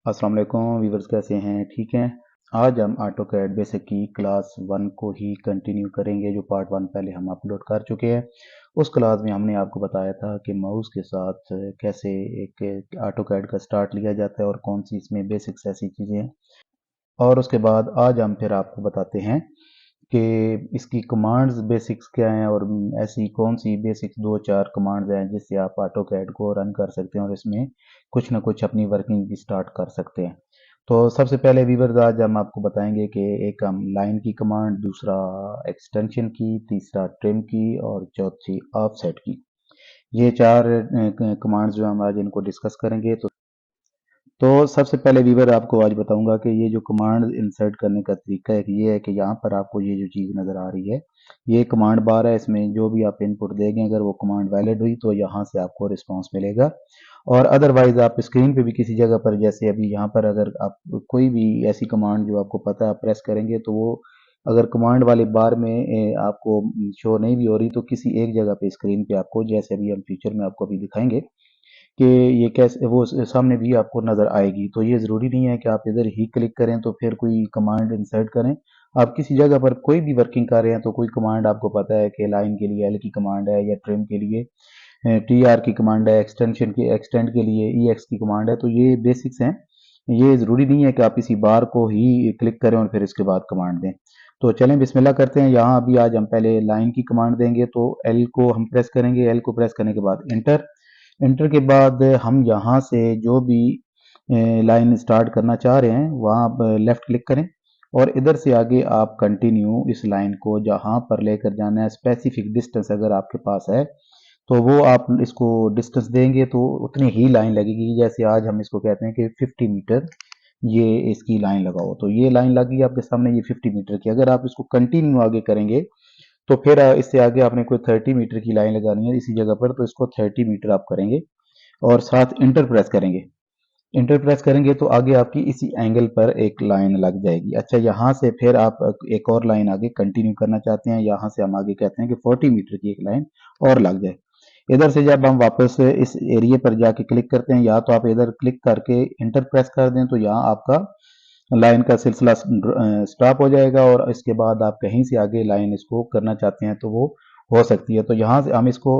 अस्सलाम वालेकुम व्यूवर्स, कैसे हैं? ठीक हैं। आज हम ऑटोकैड बेसिक की क्लास 1 को ही कंटिन्यू करेंगे, जो पार्ट 1 पहले हम अपलोड कर चुके हैं। उस क्लास में हमने आपको बताया था कि माउस के साथ कैसे एक ऑटोकैड का स्टार्ट लिया जाता है और कौन सी इसमें बेसिक्स ऐसी चीज़ें हैं। और उसके बाद आज हम फिर आपको बताते हैं कि इसकी कमांड्स बेसिक्स क्या हैं और ऐसी कौन सी बेसिक्स 2-4 कमांड्स हैं जिससे आप ऑटोकैड को रन कर सकते हैं और इसमें कुछ ना कुछ अपनी वर्किंग भी स्टार्ट कर सकते हैं। तो सबसे पहले व्यूअर्स, आज हम आपको बताएंगे कि एक हम लाइन की कमांड, दूसरा एक्सटेंशन की, तीसरा ट्रिम की और चौथी ऑफसेट की। ये 4 कमांड्स जो हम आज इनको डिस्कस करेंगे। तो सबसे पहले व्यूवर आपको आज बताऊंगा कि ये जो कमांड इंसर्ट करने का तरीका है ये है कि यहाँ पर आपको ये जो चीज़ नज़र आ रही है, ये कमांड बार है। इसमें जो भी आप इनपुट देंगे, अगर वो कमांड वैलिड हुई तो यहाँ से आपको रिस्पांस मिलेगा। और अदरवाइज आप स्क्रीन पे भी किसी जगह पर, जैसे अभी यहाँ पर अगर आप कोई भी ऐसी कमांड जो आपको पता है आप प्रेस करेंगे तो वो अगर कमांड वाले बार में आपको शो नहीं भी हो रही तो किसी एक जगह पे स्क्रीन पे आपको, जैसे अभी हम फ्यूचर में आपको अभी दिखाएंगे कि ये कैसे वो सामने भी आपको नज़र आएगी। तो ये ज़रूरी नहीं है कि आप इधर ही क्लिक करें तो फिर कोई कमांड इंसर्ट करें। आप किसी जगह पर कोई भी वर्किंग कर रहे हैं तो कोई कमांड आपको पता है कि लाइन के लिए एल की कमांड है, या ट्रिम के लिए टी आर की कमांड है, एक्सटेंशन के एक्सटेंड के लिए ई एक्स की कमांड है। तो ये बेसिक्स हैं। ये ज़रूरी नहीं है कि आप इसी बार को ही क्लिक करें और फिर इसके बाद कमांड दें। तो चलें बिस्मिल्लाह करते हैं। यहाँ अभी आज हम पहले लाइन की कमांड देंगे, तो एल को हम प्रेस करेंगे। एल को प्रेस करने के बाद इंटर। इंटर के बाद हम यहाँ से जो भी लाइन स्टार्ट करना चाह रहे हैं वहाँ आप लेफ़्ट क्लिक करें और इधर से आगे आप कंटिन्यू इस लाइन को जहाँ पर लेकर जाना है, स्पेसिफिक डिस्टेंस अगर आपके पास है तो वो आप इसको डिस्टेंस देंगे तो उतनी ही लाइन लगेगी। जैसे आज हम इसको कहते हैं कि 50 मीटर ये इसकी लाइन लगाओ, तो ये लाइन लगी आपके सामने, ये 50 मीटर की। अगर आप इसको कंटिन्यू आगे करेंगे तो फिर इससे आगे आपने कोई 30 मीटर की लाइन लगानी है इसी जगह पर, तो इसको 30 मीटर आप करेंगे और साथ इंटर प्रेस करेंगे। इंटर प्रेस करेंगे तो आगे आपकी इसी एंगल पर एक लाइन लग जाएगी। अच्छा, यहाँ से फिर आप एक और लाइन आगे कंटिन्यू करना चाहते हैं, यहाँ से हम आगे कहते हैं कि 40 मीटर की एक लाइन और लग जाए। इधर से जब हम वापस इस एरिया पर जाके क्लिक करते हैं, या तो आप इधर क्लिक करके इंटर प्रेस कर दें तो यहाँ आपका लाइन का सिलसिला स्टॉप हो जाएगा और इसके बाद आप कहीं से आगे लाइन इसको करना चाहते हैं तो वो हो सकती है। तो यहाँ से हम इसको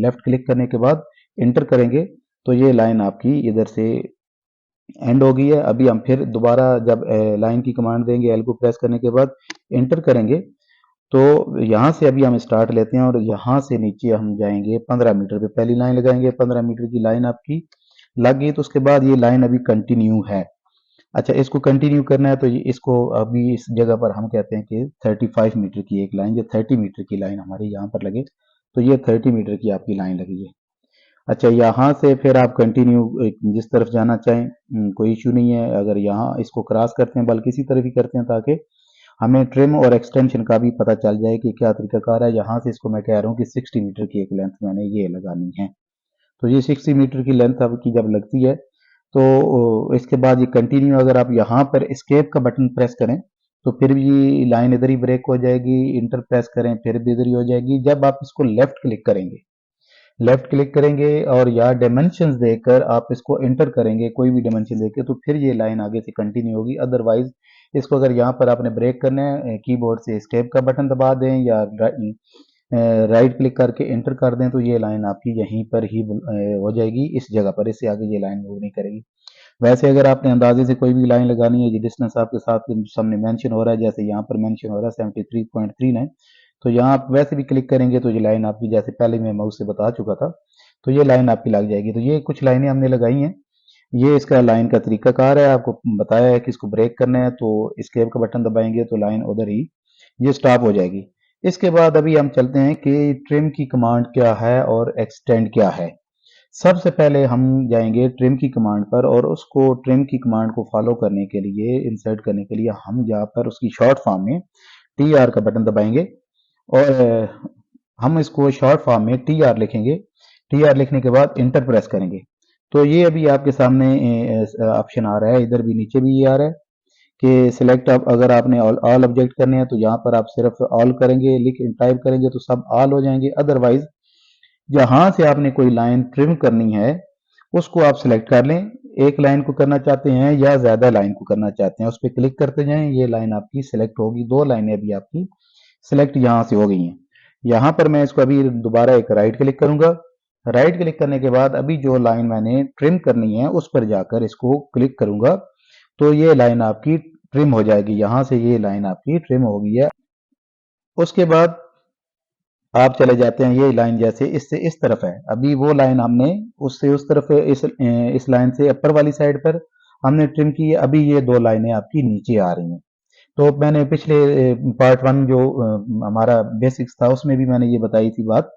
लेफ्ट क्लिक करने के बाद इंटर करेंगे तो ये लाइन आपकी इधर से एंड हो गई है। अभी हम फिर दोबारा जब लाइन की कमांड देंगे, एल को प्रेस करने के बाद इंटर करेंगे तो यहाँ से अभी हम स्टार्ट लेते हैं और यहाँ से नीचे हम जाएंगे 15 मीटर पे, पहली लाइन लगाएंगे। 15 मीटर की लाइन आपकी लग गई तो उसके बाद ये लाइन अभी कंटिन्यू है। अच्छा, इसको कंटिन्यू करना है तो ये इसको अभी इस जगह पर हम कहते हैं कि 35 मीटर की एक लाइन, या 30 मीटर की लाइन हमारी यहाँ पर लगे तो ये 30 मीटर की आपकी लाइन लगी है। अच्छा, यहाँ से फिर आप कंटिन्यू जिस तरफ जाना चाहें कोई इशू नहीं है। अगर यहाँ इसको क्रॉस करते हैं, बल्कि इसी तरफ ही करते हैं ताकि हमें ट्रिम और एक्सटेंशन का भी पता चल जाए कि क्या तरीकाकार है। यहाँ से इसको मैं कह रहा हूँ कि 60 मीटर की एक लेंथ मैंने ये लगानी है। तो ये 60 मीटर की लेंथ आपकी जब लगती है तो इसके बाद ये कंटिन्यू, अगर आप यहाँ पर एस्केप का बटन प्रेस करें तो फिर भी लाइन इधर ही ब्रेक हो जाएगी। इंटर प्रेस करें फिर भी इधर ही हो जाएगी। जब आप इसको लेफ्ट क्लिक करेंगे और या डायमेंशंस देकर आप इसको एंटर करेंगे, कोई भी डायमेंशन देकर, तो फिर ये लाइन आगे से कंटिन्यू होगी। अदरवाइज इसको अगर यहाँ पर आपने ब्रेक करना है, कीबोर्ड से एस्केप का बटन दबा दें या राइट क्लिक करके एंटर कर दें तो ये लाइन आपकी यहीं पर ही हो जाएगी, इस जगह पर। इससे आगे ये लाइन मूव नहीं करेगी। वैसे अगर आपने अंदाजे से कोई भी लाइन लगानी है, ये डिस्टेंस आपके साथ सामने मेंशन हो रहा है, जैसे यहाँ पर मेंशन हो रहा है 73.39, तो यहाँ आप वैसे भी क्लिक करेंगे तो ये लाइन आपकी, जैसे पहले मैं माउस से बता चुका था, तो ये लाइन आपकी लग जाएगी। तो ये कुछ लाइनें हमने लगाई हैं। ये इसका लाइन का तरीकाकार है, आपको बताया है कि इसको ब्रेक करना है तो एस्केप का बटन दबाएंगे तो लाइन उधर ही ये स्टॉप हो जाएगी। इसके बाद अभी हम चलते हैं कि ट्रिम की कमांड क्या है और एक्सटेंड क्या है। सबसे पहले हम जाएंगे ट्रिम की कमांड पर और उसको ट्रिम की कमांड को फॉलो करने के लिए, इंसर्ट करने के लिए हम यहाँ पर उसकी शॉर्ट फॉर्म में टी आर का बटन दबाएंगे और हम इसको शॉर्ट फॉर्म में टी आर लिखेंगे। टी आर लिखने के बाद इंटर प्रेस करेंगे तो ये अभी आपके सामने ऑप्शन आ रहा है, इधर भी नीचे भी ये आ रहा है कि सिलेक्ट। अब अगर आपने ऑल ऑब्जेक्ट करने हैं तो यहाँ पर आप सिर्फ ऑल करेंगे, लिख टाइप करेंगे तो सब ऑल हो जाएंगे। अदरवाइज जहां से आपने कोई लाइन ट्रिम करनी है उसको आप सिलेक्ट कर लें, एक लाइन को करना चाहते हैं या ज्यादा लाइन को करना चाहते हैं, उस पर क्लिक करते जाएं। ये लाइन आपकी सिलेक्ट होगी, 2 लाइनें अभी आपकी सिलेक्ट यहाँ से हो गई हैं। यहाँ पर मैं इसको अभी दोबारा एक राइट क्लिक करूंगा। राइट क्लिक करने के बाद अभी जो लाइन मैंने ट्रिम करनी है उस पर जाकर इसको क्लिक करूंगा, तो ये लाइन आपकी ट्रिम हो जाएगी। यहाँ से ये लाइन आपकी ट्रिम हो गई है। उसके बाद आप चले जाते हैं, ये लाइन जैसे इससे इस तरफ है, अभी वो लाइन हमने उससे उस तरफ इस लाइन से अपर वाली साइड पर हमने ट्रिम की है। अभी ये 2 लाइनें आपकी नीचे आ रही हैं। तो मैंने पिछले पार्ट 1 जो हमारा बेसिक्स था उसमें भी मैंने ये बताई थी बात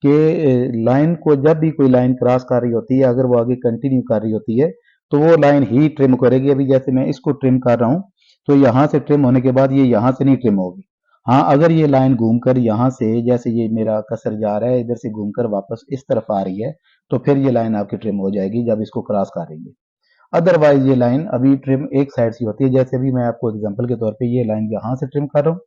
कि लाइन को जब भी कोई लाइन क्रॉस कर रही होती है, अगर वो आगे कंटिन्यू कर रही होती है तो वो लाइन ही ट्रिम करेगी। अभी जैसे मैं इसको ट्रिम कर रहा हूँ तो यहाँ से ट्रिम होने के बाद ये यहाँ से नहीं ट्रिम होगी। हाँ, अगर ये लाइन घूमकर यहाँ से, जैसे ये मेरा कसर जा रहा है, इधर से घूमकर वापस इस तरफ आ रही है, तो फिर ये लाइन आपकी ट्रिम हो जाएगी जब इसको क्रॉस करेंगे। अदरवाइज ये लाइन अभी ट्रिम एक साइड से होती है। जैसे अभी मैं आपको एग्जांपल के तौर पे ये लाइन यहाँ से ट्रिम कर रहा हूँ,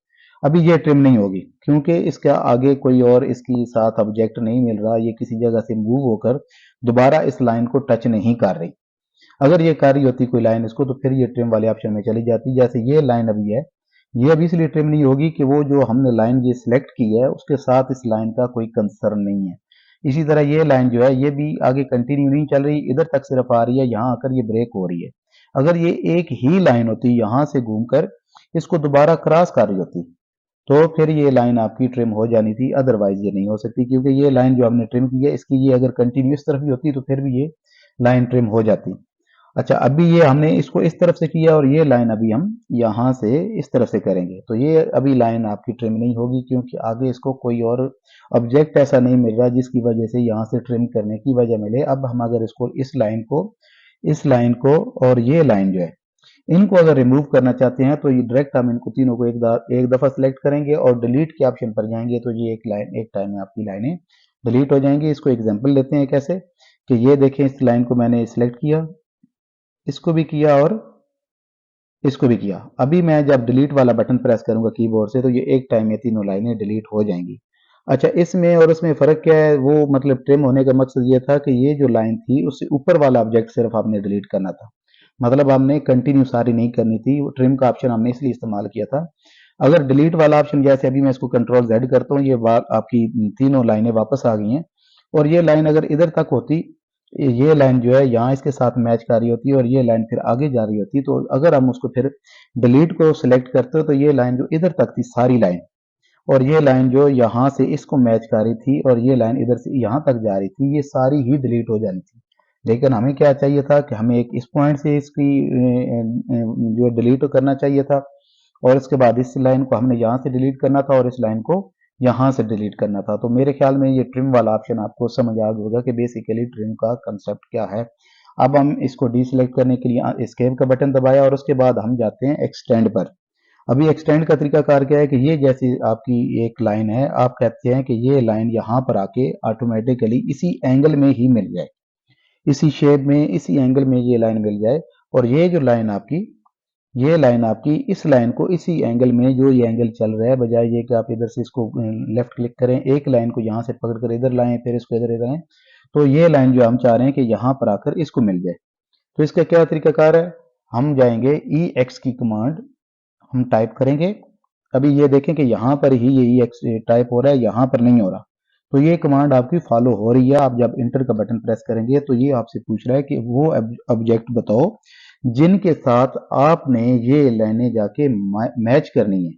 अभी ये ट्रिम नहीं होगी क्योंकि इसका आगे कोई और इसकी साथ ऑब्जेक्ट नहीं मिल रहा, ये किसी जगह से मूव होकर दोबारा इस लाइन को टच नहीं कर रही। अगर ये कर रही होती कोई लाइन इसको, तो फिर ये ट्रिम वाले ऑप्शन में चली जाती। जैसे ये लाइन अभी है, ये अभी इसलिए ट्रिम नहीं होगी कि वो जो हमने लाइन ये सिलेक्ट की है उसके साथ इस लाइन का कोई कंसर्न नहीं है। इसी तरह ये लाइन जो है ये भी आगे कंटिन्यू नहीं चल रही, इधर तक सिर्फ आ रही है, यहाँ आकर ये ब्रेक हो रही है। अगर ये एक ही लाइन होती, यहाँ से घूमकर इसको दोबारा क्रॉस कर रही होती, तो फिर ये लाइन आपकी ट्रिम हो जानी थी। अदरवाइज ये नहीं हो सकती क्योंकि ये लाइन जो हमने ट्रिम की है इसकी ये अगर कंटिन्यू इस तरफ ही होती तो फिर भी ये लाइन ट्रिम हो जाती। अच्छा, अभी ये हमने इसको इस तरफ से किया और ये लाइन अभी हम यहाँ से इस तरफ से करेंगे, तो ये अभी लाइन आपकी ट्रिम नहीं होगी क्योंकि आगे इसको कोई और ऑब्जेक्ट ऐसा नहीं मिल रहा जिसकी वजह से यहाँ से ट्रिम करने की वजह मिले। अब हम अगर इसको इस लाइन को और ये लाइन जो है इनको अगर रिमूव करना चाहते हैं तो ये डायरेक्ट हम इनको तीनों को एक दफा सिलेक्ट करेंगे और डिलीट के ऑप्शन पर जाएंगे, तो ये एक टाइम में आपकी लाइनें डिलीट हो जाएंगी। इसको एग्जांपल लेते हैं कैसे, कि ये देखें, इस लाइन को मैंने सिलेक्ट किया, इसको भी किया और इसको भी किया। अभी मैं जब डिलीट वाला बटन प्रेस करूंगा कीबोर्ड से तो ये एक टाइम में तीनों लाइनें डिलीट हो जाएंगी। अच्छा, इसमें और इसमें फर्क क्या है, वो मतलब ट्रिम होने का मकसद ये था कि ये जो लाइन थी उससे ऊपर वाला ऑब्जेक्ट सिर्फ आपने डिलीट करना था, मतलब हमने कंटिन्यू सारी नहीं करनी थी। वो ट्रिम का ऑप्शन हमने इसलिए इस्तेमाल किया था। अगर डिलीट वाला ऑप्शन, जैसे अभी मैं इसको कंट्रोल जेड करता हूँ, ये आपकी तीनों लाइनें वापस आ गई हैं। और ये लाइन अगर इधर तक होती, ये लाइन जो है यहाँ इसके साथ मैच कर रही होती है और ये लाइन फिर आगे जा रही होती, तो अगर हम उसको फिर डिलीट को सिलेक्ट करते हो तो ये लाइन जो इधर तक थी सारी लाइन, और ये लाइन जो यहाँ से इसको मैच कर रही थी और ये लाइन इधर से यहाँ तक जा रही थी, ये सारी ही डिलीट हो जानी थी। लेकिन हमें क्या चाहिए था कि हमें एक इस पॉइंट से इसकी जो डिलीट करना चाहिए था, और इसके बाद इस लाइन को हमने यहाँ से डिलीट करना था और इस लाइन को यहाँ से डिलीट करना था। तो मेरे ख्याल में ये ट्रिम वाला ऑप्शन आपको समझ आ गया होगा कि बेसिकली ट्रिम का कंसेप्ट क्या है। अब हम इसको डीसिलेक्ट करने के लिए एस्केप का बटन दबाया और उसके बाद हम जाते हैं एक्सटेंड पर। अभी एक्सटेंड का तरीका कार क्या है कि ये जैसी आपकी एक लाइन है, आप कहते हैं कि ये लाइन यहाँ पर आके ऑटोमेटिकली इसी एंगल में ही मिल जाए, इसी शेप में, इसी एंगल में ये लाइन मिल जाए। और ये जो लाइन आपकी, ये लाइन आपकी इस लाइन को इसी एंगल में, जो ये एंगल चल रहा है, बजाय ये कि आप इधर से इसको लेफ्ट क्लिक करें, एक लाइन को यहाँ से पकड़ कर इधर लाएं फिर इसको इधर लाएं, तो ये लाइन जो हम चाह रहे हैं कि यहाँ पर आकर इसको मिल जाए। तो इसका क्या तरीकाकार है, हम जाएंगे EX की कमांड हम टाइप करेंगे। अभी ये देखें कि यहाँ पर ही ये EX टाइप हो रहा है, यहाँ पर नहीं हो रहा। तो ये कमांड आपकी फॉलो हो रही है। आप जब इंटर का बटन प्रेस करेंगे तो ये आपसे पूछ रहा है कि वो ऑब्जेक्ट बताओ जिनके साथ आपने ये लाइनें जाके मैच करनी है,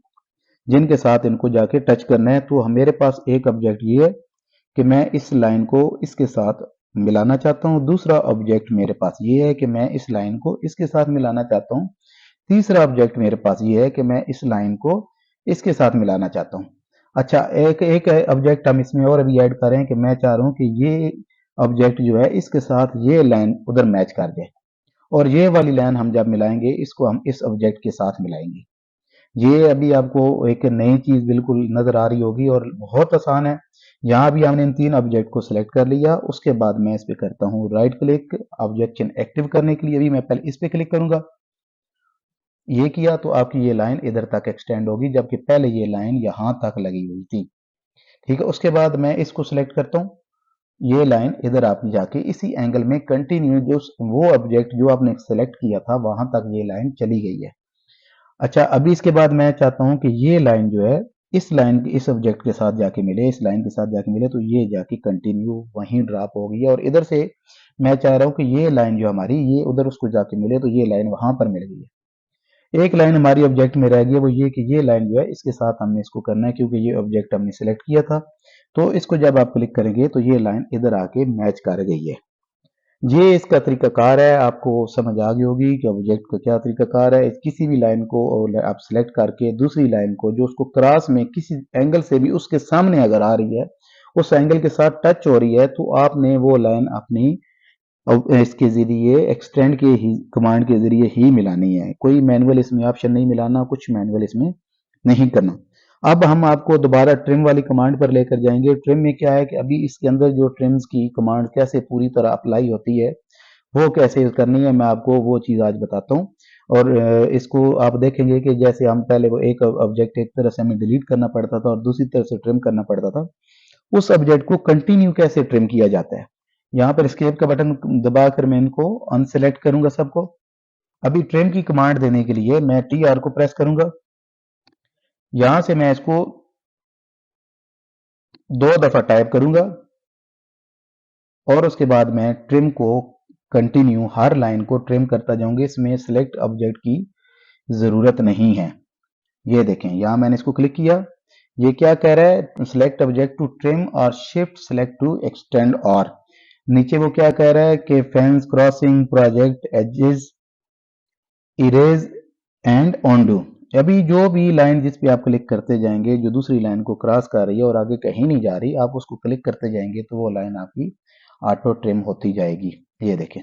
जिनके साथ इनको जाके टच करना है। तो मेरे पास एक ऑब्जेक्ट ये है कि मैं इस लाइन को इसके साथ मिलाना चाहता हूँ। दूसरा ऑब्जेक्ट मेरे पास ये है कि मैं इस लाइन को इसके साथ मिलाना चाहता हूँ। तीसरा ऑब्जेक्ट मेरे पास ये है कि मैं इस लाइन को इसके साथ मिलाना चाहता हूँ। अच्छा, एक एक ऑब्जेक्ट हम इसमें और अभी ऐड कर रहे हैं कि मैं चाह रहा हूँ कि ये ऑब्जेक्ट जो है इसके साथ ये लाइन उधर मैच कर जाए, और ये वाली लाइन हम जब मिलाएंगे इसको हम इस ऑब्जेक्ट के साथ मिलाएंगे। ये अभी आपको एक नई चीज बिल्कुल नजर आ रही होगी और बहुत आसान है। यहाँ भी हमने इन 3 ऑब्जेक्ट को सिलेक्ट कर लिया। उसके बाद मैं इस पे करता हूँ राइट क्लिक, ऑब्जेक्शन एक्टिव करने के लिए अभी मैं पहले इस पे क्लिक करूंगा। ये किया तो आपकी ये लाइन इधर तक एक्सटेंड होगी, जबकि पहले ये लाइन यहाँ तक लगी हुई थी। ठीक है, उसके बाद मैं इसको सिलेक्ट करता हूँ ये लाइन इधर आपकी जाके इसी एंगल में कंटिन्यू जो वो ऑब्जेक्ट जो आपने सेलेक्ट किया था वहां तक ये लाइन चली गई है। अच्छा, अभी इसके बाद मैं चाहता हूं कि ये लाइन जो है इस लाइन इस ऑब्जेक्ट के साथ जाके मिले, इस लाइन के साथ जाके मिले, तो ये जाके कंटिन्यू वहीं ड्रॉप हो गई है। और इधर से मैं चाह रहा हूं कि ये लाइन जो हमारी ये उधर उसको जाके मिले, तो ये लाइन वहां पर मिल गई है। एक लाइन हमारी ऑब्जेक्ट में रह गई है, वो ये कि ये लाइन जो है इसके साथ हमने इसको करना है, क्योंकि ये ऑब्जेक्ट हमने सिलेक्ट किया था। तो इसको जब आप क्लिक करेंगे तो ये लाइन इधर आके मैच कर गई है। ये इसका तरीकाकार है, आपको समझ आ गई होगी कि ऑब्जेक्ट का क्या तरीकाकार है। किसी भी लाइन को आप सिलेक्ट करके दूसरी लाइन को जो उसको क्रॉस में किसी एंगल से भी उसके सामने अगर आ रही है, उस एंगल के साथ टच हो रही है, तो आपने वो लाइन अपनी इसके जरिए एक्सटेंड के ही कमांड के जरिए ही मिलानी है। कोई मैनुअल इसमें ऑप्शन नहीं मिलाना, कुछ मैनुअल इसमें नहीं करना। अब हम आपको दोबारा ट्रिम वाली कमांड पर लेकर जाएंगे। ट्रिम में क्या है कि अभी इसके अंदर जो ट्रिम्स की कमांड कैसे पूरी तरह अप्लाई होती है, वो कैसे करनी है, मैं आपको वो चीज़ आज बताता हूँ। और इसको आप देखेंगे कि जैसे हम पहले वो एक ऑब्जेक्ट एक तरह से हमें डिलीट करना पड़ता था और दूसरी तरफ से ट्रिम करना पड़ता था, उस ऑब्जेक्ट को कंटिन्यू कैसे ट्रिम किया जाता है। यहाँ पर एस्केप का बटन दबाकर मैं इनको अनसेलेक्ट करूंगा सबको। अभी ट्रिम की कमांड देने के लिए मैं TR को प्रेस करूंगा। यहां से मैं इसको 2 दफा टाइप करूंगा और उसके बाद मैं ट्रिम को कंटिन्यू हर लाइन को ट्रिम करता जाऊंगा। इसमें सिलेक्ट ऑब्जेक्ट की जरूरत नहीं है। ये देखें, यहां मैंने इसको क्लिक किया, ये क्या कह रहा है, सिलेक्ट ऑब्जेक्ट टू ट्रिम और शिफ्ट सिलेक्ट टू एक्सटेंड। और नीचे वो क्या कह रहा है कि fence crossing project edges erase and undo. अभी जो भी लाइन जिस पे आप क्लिक करते जाएंगे जो दूसरी लाइन को क्रॉस कर रही है और आगे कहीं नहीं जा रही, आप उसको क्लिक करते जाएंगे तो वो लाइन आपकी ऑटो ट्रिम होती जाएगी। ये देखें,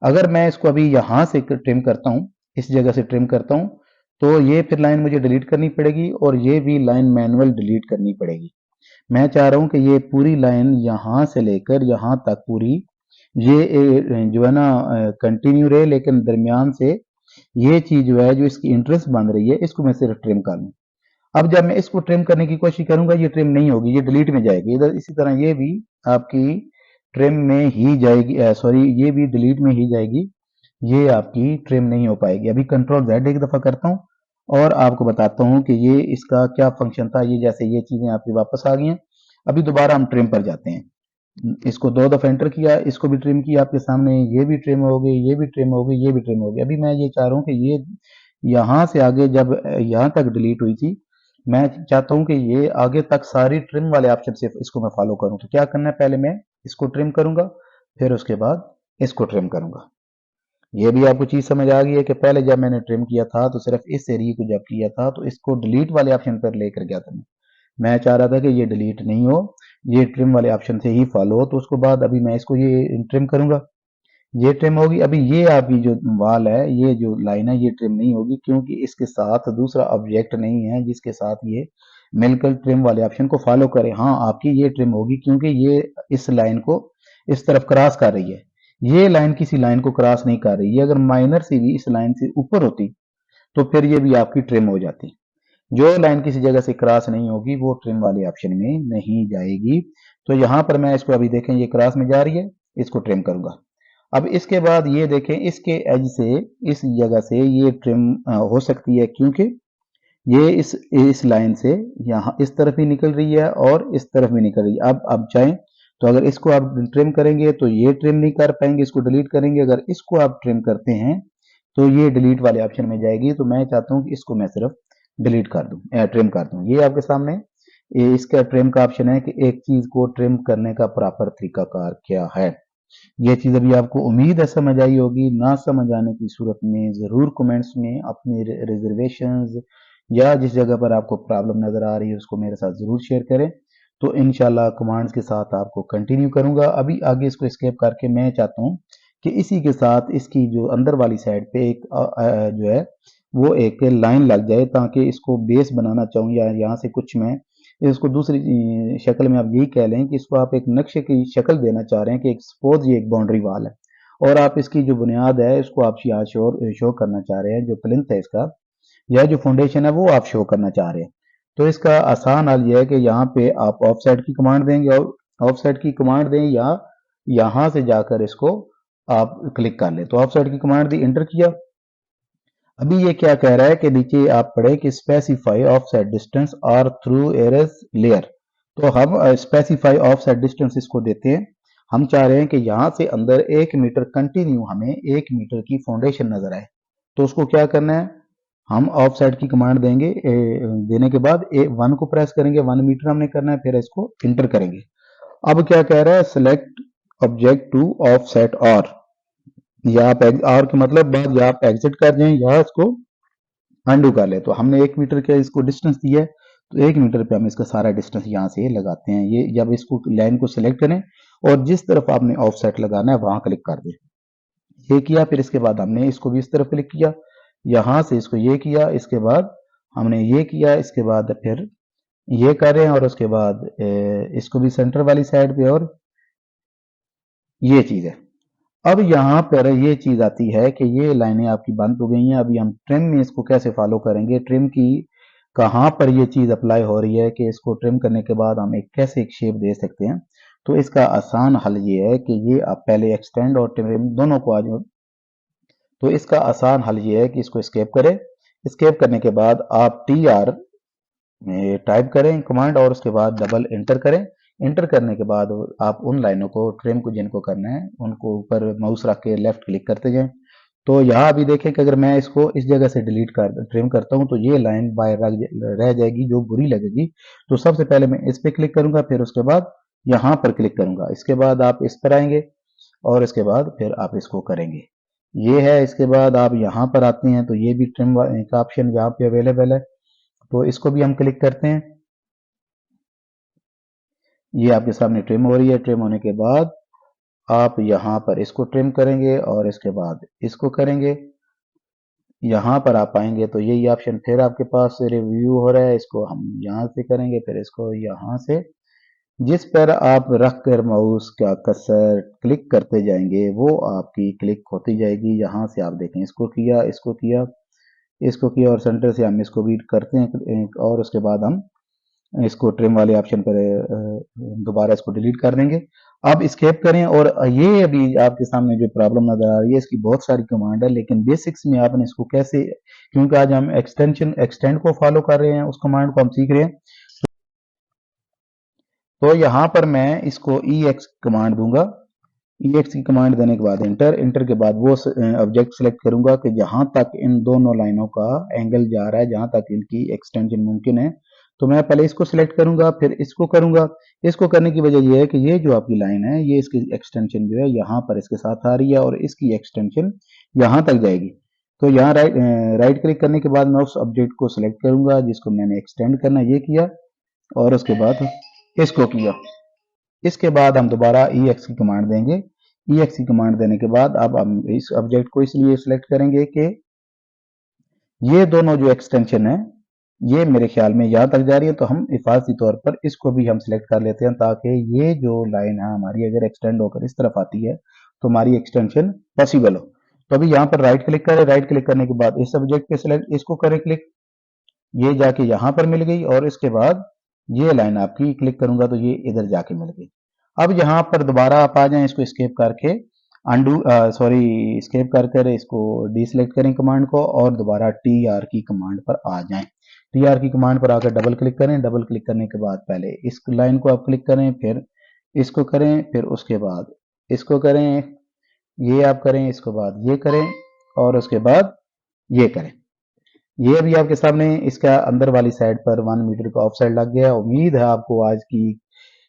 अगर मैं इसको अभी यहां से ट्रिम करता हूं, इस जगह से ट्रिम करता हूं, तो ये फिर लाइन मुझे डिलीट करनी पड़ेगी और ये भी लाइन मैनुअल डिलीट करनी पड़ेगी। मैं चाह रहा हूं कि ये पूरी लाइन यहां से लेकर यहां तक पूरी ये जो है ना कंटिन्यू रहे, लेकिन दरमियान से ये चीज जो है जो इसकी इंटरेस्ट बन रही है इसको मैं सिर्फ ट्रिम कर लूं। अब जब मैं इसको ट्रिम करने की कोशिश करूंगा ये ट्रिम नहीं होगी, ये डिलीट में जाएगी। इधर इसी तरह ये भी आपकी ट्रिम में ही जाएगी, सॉरी ये भी डिलीट में ही जाएगी, ये आपकी ट्रिम नहीं हो पाएगी। अभी कंट्रोल Z एक दफा करता हूं और आपको बताता हूं कि ये इसका क्या फंक्शन था। ये जैसे ये चीजें आपकी वापस आ गई हैं। अभी दोबारा हम ट्रिम पर जाते हैं, इसको 2 दफा एंटर किया, इसको भी ट्रिम किया आपके सामने, ये भी ट्रिम हो गई, ये भी ट्रिम हो गई, ये भी ट्रिम हो गई। अभी मैं ये चाह रहा हूं कि ये यहां से आगे जब यहां तक डिलीट हुई थी, मैं चाहता हूं कि ये आगे तक सारी ट्रिम वाले ऑप्शन से इसको मैं फॉलो करूं। तो क्या करना है, पहले मैं इसको ट्रिम करूंगा, फिर उसके बाद इसको ट्रिम करूंगा। ये भी आपको चीज समझ आ गई है कि पहले जब मैंने ट्रिम किया था तो सिर्फ इस एरिया को जब किया था तो इसको डिलीट वाले ऑप्शन पर लेकर गया था। मैं चाह रहा था कि ये डिलीट नहीं हो, ये ट्रिम वाले ऑप्शन से ही फॉलो हो। तो उसके बाद अभी मैं इसको ये ट्रिम करूंगा, ये ट्रिम होगी। अभी ये आपकी जो वाल है, ये जो लाइन है, ये ट्रिम नहीं होगी क्योंकि इसके साथ दूसरा ऑब्जेक्ट नहीं है जिसके साथ ये मिलकर ट्रिम वाले ऑप्शन को फॉलो करे। हाँ, आपकी ये ट्रिम होगी क्योंकि ये इस लाइन को इस तरफ क्रॉस कर रही है। ये लाइन किसी लाइन को क्रॉस नहीं कर रही है। अगर माइनर से भी इस लाइन से ऊपर होती तो फिर ये भी आपकी ट्रिम हो जाती। जो लाइन किसी जगह से क्रॉस नहीं होगी वो ट्रिम वाले ऑप्शन में नहीं जाएगी। तो यहां पर मैं इसको अभी देखें, ये क्रॉस में जा रही है, इसको ट्रिम करूंगा। अब इसके बाद ये देखें, इसके एज से इस जगह से ये ट्रिम हो सकती है क्योंकि ये इस लाइन से यहाँ इस तरफ भी निकल रही है और इस तरफ भी निकल रही है। अब चाहें तो अगर इसको आप ट्रिम करेंगे तो ये ट्रिम नहीं कर पाएंगे, इसको डिलीट करेंगे। अगर इसको आप ट्रिम करते हैं तो ये डिलीट वाले ऑप्शन में जाएगी। तो मैं चाहता हूं कि इसको मैं सिर्फ डिलीट कर दूं, ट्रिम कर दूं। ये आपके सामने इसका ट्रिम का ऑप्शन है कि एक चीज को ट्रिम करने का प्रॉपर तरीकाकार क्या है। ये चीज अभी आपको उम्मीद है समझ आई होगी। ना समझ आने की सूरत में जरूर कमेंट्स में अपनी रिजर्वेशंस या जिस जगह पर आपको प्रॉब्लम नजर आ रही है उसको मेरे साथ जरूर शेयर करें। तो इंशाल्लाह कमांड्स के साथ आपको कंटिन्यू करूंगा। अभी आगे इसको एस्केप करके मैं चाहता हूं कि इसी के साथ इसकी जो अंदर वाली साइड पे एक जो है वो एक लाइन लग जाए, ताकि इसको बेस बनाना चाहूँ या यहाँ से कुछ मैं इसको दूसरी शक्ल में आप यही कह लें कि इसको आप एक नक्शे की शक्ल देना चाह रहे हैं कि सपोज ये एक बाउंड्री वाल है और आप इसकी जो बुनियाद है इसको आप यहाँ शो करना चाह रहे हैं, जो प्लिंथ है इसका या जो फाउंडेशन है वो आप शो करना चाह रहे हैं। तो इसका आसान हल यह है कि यहाँ पे आप ऑफसेट की कमांड देंगे और ऑफसेट की कमांड दें या यहां से जाकर इसको आप क्लिक कर लें। तो ऑफसेट की कमांड दी, एंटर किया। अभी ये क्या कह रहा है कि नीचे आप पढ़े कि स्पेसिफाई ऑफसेट डिस्टेंस और थ्रू एरस लेयर। तो हम स्पेसिफाई ऑफसेट डिस्टेंस इसको देते हैं। हम चाह रहे हैं कि यहां से अंदर 1 मीटर कंटिन्यू हमें 1 मीटर की फाउंडेशन नजर आए। तो उसको क्या करना है, हम ऑफसेट की कमांड देंगे, देने के बाद 1 को प्रेस करेंगे, 1 मीटर हमने करना है, फिर इसको इंटर करेंगे। अब क्या कह रहा है, सिलेक्ट ऑब्जेक्ट टू ऑफसेट या आप और के मतलब बाद या आप एग्जिट कर जाएं या इसको अंडू कर ले। तो हमने 1 मीटर का इसको डिस्टेंस दिया है, तो 1 मीटर पे हम इसका सारा डिस्टेंस यहाँ से लगाते हैं। ये जब इसको लाइन को सिलेक्ट करें और जिस तरफ आपने ऑफसेट लगाना है वहां क्लिक कर दें। ये किया, फिर इसके बाद हमने इसको भी इस तरफ क्लिक किया, यहां से इसको ये किया, इसके बाद हमने ये किया, इसके बाद फिर ये करें और उसके बाद इसको भी सेंटर वाली साइड पे, और ये चीज है। अब यहाँ पर ये चीज आती है कि ये लाइनें आपकी बंद हो गई हैं। अभी हम ट्रिम में इसको कैसे फॉलो करेंगे, ट्रिम की कहाँ पर ये चीज अप्लाई हो रही है कि इसको ट्रिम करने के बाद हम कैसे एक शेप दे सकते हैं। तो इसका आसान हल ये है कि ये आप पहले एक्सटेंड और ट्रिम दोनों को आज, तो इसका आसान हल ये है कि इसको स्केप करें। स्केप करने के बाद आप TR टाइप करें कमांड और उसके बाद डबल एंटर करें। एंटर करने के बाद आप उन लाइनों को ट्रिम को जिनको करना है उनको ऊपर माउस रख के लेफ्ट क्लिक करते जाएं। तो यहाँ अभी देखें कि अगर मैं इसको इस जगह से डिलीट कर ट्रिम करता हूँ तो ये लाइन बाहर रह जाएगी जो बुरी लगेगी। तो सबसे पहले मैं इस पे क्लिक करूंगा, फिर उसके बाद यहाँ पर क्लिक करूंगा, इसके बाद आप इस पर आएंगे और इसके बाद फिर आप इसको करेंगे। ये है, इसके बाद आप यहाँ पर आते हैं तो ये भी ट्रिम का ऑप्शन यहाँ पे अवेलेबल है, तो इसको भी हम क्लिक करते हैं। ये आपके सामने ट्रिम हो रही है। ट्रिम होने के बाद आप यहाँ पर इसको ट्रिम करेंगे और इसके बाद इसको करेंगे। यहाँ पर आप आएंगे तो यही ऑप्शन फिर आपके पास रिव्यू हो रहा है, इसको हम यहाँ से करेंगे, फिर इसको यहाँ से जिस पर आप रख कर माउस का कर्सर क्लिक करते जाएंगे वो आपकी क्लिक होती जाएगी। यहाँ से आप देखें, इसको किया, इसको किया, इसको किया और सेंटर से हम इसको भी करते हैं और उसके बाद हम इसको ट्रिम वाले ऑप्शन पर दोबारा इसको डिलीट कर देंगे। अब स्केप करें और ये अभी आपके सामने जो प्रॉब्लम नजर आ रही है इसकी बहुत सारी कमांड है, लेकिन बेसिक्स में आपने इसको कैसे, क्योंकि आज हम एक्सटेंड को फॉलो कर रहे हैं, उस कमांड को हम सीख रहे हैं। तो यहाँ पर मैं इसको EX कमांड दूंगा। EX की कमांड देने के बाद एंटर के बाद वो ऑब्जेक्ट सेलेक्ट करूंगा कि जहां तक इन दोनों लाइनों का एंगल जा रहा है, जहां तक इनकी एक्सटेंशन मुमकिन है। तो मैं पहले इसको सिलेक्ट करूंगा, फिर इसको करूंगा। इसको करने की वजह यह है कि ये जो आपकी लाइन है ये इसकी एक्सटेंशन जो है यहाँ पर इसके साथ आ रही है और इसकी एक्सटेंशन यहाँ तक जाएगी। तो यहाँ राइट क्लिक करने के बाद मैं उस ऑब्जेक्ट को सिलेक्ट करूंगा जिसको मैंने एक्सटेंड करना, ये किया और उसके बाद इसको किया। इसके बाद हम दोबारा EX की कमांड देंगे। EX की कमांड देने के बाद अब हम इस ऑब्जेक्ट को इसलिए सिलेक्ट करेंगे कि ये दोनों जो एक्सटेंशन है ये मेरे ख्याल में यहाँ तक जा रही है, तो हम हिफाजती तौर पर इसको भी हम सिलेक्ट कर लेते हैं ताकि ये जो लाइन है हमारी अगर एक्सटेंड होकर इस तरफ आती है तो हमारी एक्सटेंशन पॉसिबल हो। तो अभी यहाँ पर राइट क्लिक करें, राइट क्लिक करने के बाद इस ऑब्जेक्ट पे सिलेक्ट, इसको करें क्लिक, ये जाके यहाँ पर मिल गई और इसके बाद ये लाइन आपकी क्लिक करूंगा तो ये इधर जाके मिल गई। अब यहाँ पर दोबारा आप आ जाएं, इसको स्केप करके स्केप कर इसको डीसिलेक्ट करें कमांड को और दोबारा TR की कमांड पर आ जाएं। TR की कमांड पर आकर डबल क्लिक करें। डबल क्लिक करने के बाद पहले इस लाइन को आप क्लिक करें, फिर इसको करें, फिर उसके बाद इसको करें, ये आप करें, इसके बाद ये करें और उसके बाद ये करें। ये भी आपके सामने इसका अंदर वाली साइड पर 1 मीटर का ऑफ साइड लग गया। उम्मीद है आपको आज की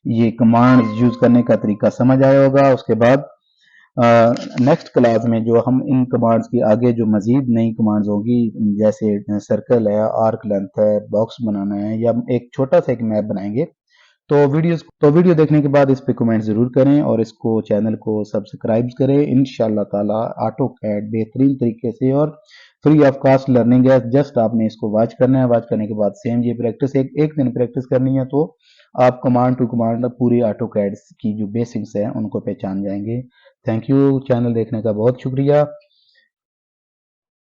ये कमांड यूज करने का तरीका समझ आया होगा। उसके बाद नेक्स्ट क्लास में जो हम इन कमांड्स की आगे जो मजीद नई कमांड्स होगी, जैसे सर्कल है, आर्क लेंथ है, बॉक्स बनाना है या एक छोटा सा एक मैप बनाएंगे, तो वीडियो देखने के बाद इस पे कमेंट जरूर करें और इसको चैनल को सब्सक्राइब करें। इंशाल्लाह ताला AutoCAD बेहतरीन तरीके से और फ्री ऑफ कॉस्ट लर्निंग है। जस्ट आपने इसको वॉच करना है, वॉच करने के बाद सेम ये प्रैक्टिस एक दिन प्रैक्टिस करनी है तो आप कमांड टू कमांड पूरी AutoCAD की जो बेसिक्स हैं उनको पहचान जाएंगे। थैंक यू, चैनल देखने का बहुत शुक्रिया।